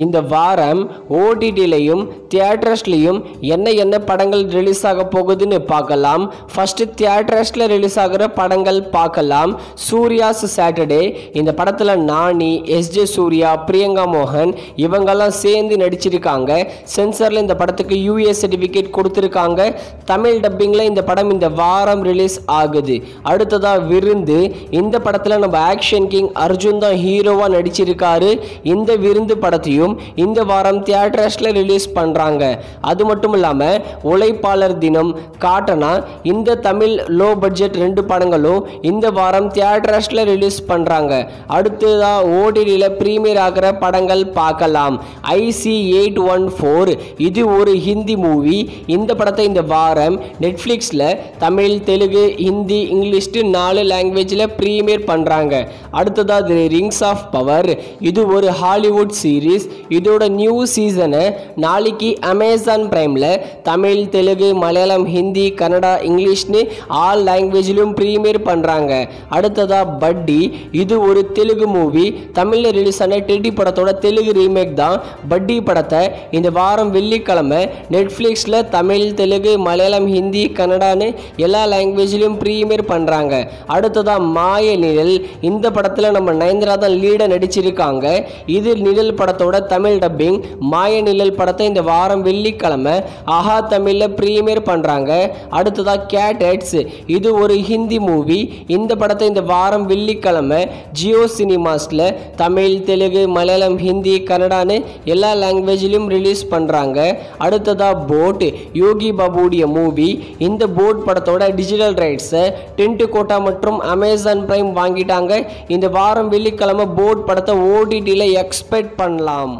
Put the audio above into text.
இந்த வாரம் ஓடிடிலையும் தியேட்டர்ஸ்லையும் என்ன படங்கள் ரிலீஸ் ஆக போகுதுன்னு பார்க்கலாம். ஃபர்ஸ்ட் தியேட்டர்ஸ்ல ரிலீஸ் ஆகிற படங்கள் பார்க்கலாம். சூர்யாஸ் சாட்டர்டே, இந்த படத்தில் நானி, எஸ்ஜே சூர்யா, பிரியங்கா மோகன் இவங்கெல்லாம் சேர்ந்து நடிச்சிருக்காங்க. சென்சாரில் இந்த படத்துக்கு யூஏ சர்டிஃபிகேட் கொடுத்துருக்காங்க. தமிழ் டப்பிங்கில் இந்த படம் இந்த வாரம் ரிலீஸ் ஆகுது. அடுத்ததா விருந்து, இந்த படத்தில் நம்ம ஆக்ஷன் கிங் அர்ஜுன் தான் ஹீரோவாக நடிச்சிருக்காரு. இந்த விருந்து படத்தையும் இந்த வாரம் தியேட்டர்ஸ்ல ரிலீஸ் பண்றாங்க. அது மட்டும் இல்லாம உழைப்பாளர் தினம், காட்டனா, இந்த தமிழ் லோ பட்ஜெட் 2 படங்களும் இந்த வாரம் தியேட்டர்ஸ்ல ரிலீஸ் பண்றாங்க. அடுத்ததா ஓடிடில பிரீமியர் ஆகிற படங்கள் பார்க்கலாம். IC814 இது ஒரு ஹிந்தி மூவி. இந்த படத்தை இந்த வாரம் நெட்ஃபிளிக்ஸ்ல தமிழ், தெலுங்கு, ஹிந்தி, இங்கிலீஷ் 4 லாங்குவேஜ்ல பிரீமியர் பண்றாங்க. அடுத்ததா தி ரிங்ஸ் ஆஃப் பவர், இது ஒரு ஹாலிவுட் சீரீஸ். இதோட நியூ சீசனை நாளைக்கு அமேசான் பிரைம்ல தமிழ், தெலுங்கு, மலையாளம், ஹிந்தி, கன்னடா, இங்கிலீஷ்னு ஆல் லாங்குவேஜிலும் பிரீமியர் பண்றாங்க. அடுத்ததா பட்டி, இது ஒரு தெலுங்கு மூவி. தமிழ்ல ரிலீஸ் ஆன டெட்டி படத்தோட தெலுங்கு ரீமேக் தான். பட்டி படத்தை இந்த வாரம் வெள்ளிக்கிழமை நெட்ஃபிளிக்ஸ்ல தமிழ், தெலுங்கு, மலையாளம், ஹிந்தி, கன்னடான்னு எல்லா லாங்குவேஜிலும் பிரீமியர் பண்றாங்க. அடுத்ததா மாய நிழல், இந்த படத்துல நம்ம நயன்தாரா தான் லீட நடிச்சிருக்காங்க. இது நிழல் படத்தோட தமிழ் டப்பிங். மாய நிழல் படத்தை இந்த வாரம் வெள்ளிக்கிழமை ஆஹா தமிழ்ல பிரீமியர் பண்றாங்க. அடுத்ததா கேட் ஹெட்ஸ், இது ஒரு ஹிந்தி மூவி. இந்த படத்தை இந்த வாரம் வெள்ளிக்கிழமை ஜியோ சினிமாஸ்ல தமிழ், தெலுங்கு, மலையாளம், ஹிந்தி, கன்னடான்னு எல்லா லாங்குவேஜிலும் ரிலீஸ் பண்றாங்க. அடுத்ததா போட், யோகி பாபுடைய மூவி. இந்த போட் படத்தோட டிஜிட்டல் ரைட்ஸை டென்ட் கோட்டா மற்றும் அமேசான் பிரைம் வாங்கிட்டாங்க. இந்த வாரம் வெள்ளிக்கிழமை போட் படத்தை ஓடிடில எக்ஸ்பெக்ட் பண்ணலாம்.